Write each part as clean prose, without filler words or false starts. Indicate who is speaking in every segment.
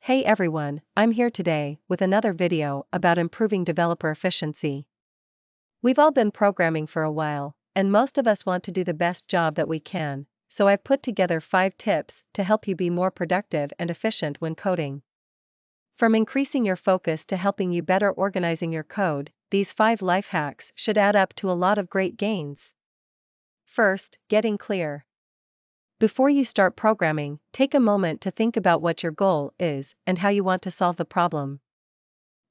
Speaker 1: Hey everyone, I'm here today with another video about improving developer efficiency. We've all been programming for a while, and most of us want to do the best job that we can, so I've put together 5 tips to help you be more productive and efficient when coding. From increasing your focus to helping you better organizing your code, these 5 life hacks should add up to a lot of great gains. First, getting clear. Before you start programming, take a moment to think about what your goal is and how you want to solve the problem.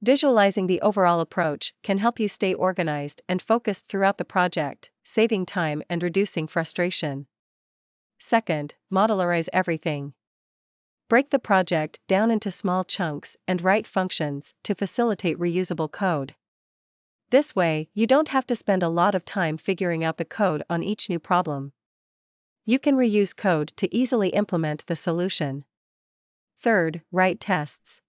Speaker 1: Visualizing the overall approach can help you stay organized and focused throughout the project, saving time and reducing frustration. Second, modularize everything. Break the project down into small chunks and write functions to facilitate reusable code. This way, you don't have to spend a lot of time figuring out the code on each new problem. You can reuse code to easily implement the solution. Third, write tests.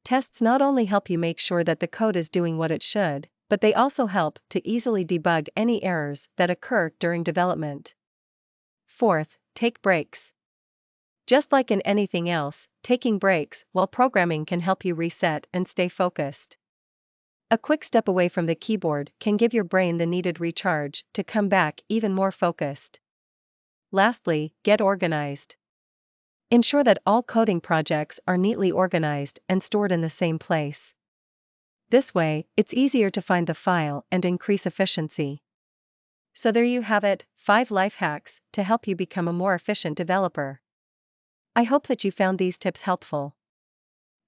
Speaker 1: Tests not only help you make sure that the code is doing what it should, but they also help to easily debug any errors that occur during development. Fourth, take breaks. Just like in anything else, taking breaks while programming can help you reset and stay focused. A quick step away from the keyboard can give your brain the needed recharge to come back even more focused. Lastly, get organized. Ensure that all coding projects are neatly organized and stored in the same place. This way, it's easier to find the file and increase efficiency. So there you have it, 5 life hacks to help you become a more efficient developer. I hope that you found these tips helpful.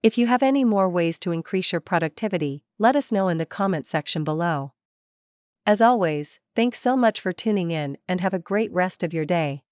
Speaker 1: If you have any more ways to increase your productivity, let us know in the comment section below. As always, thanks so much for tuning in and have a great rest of your day.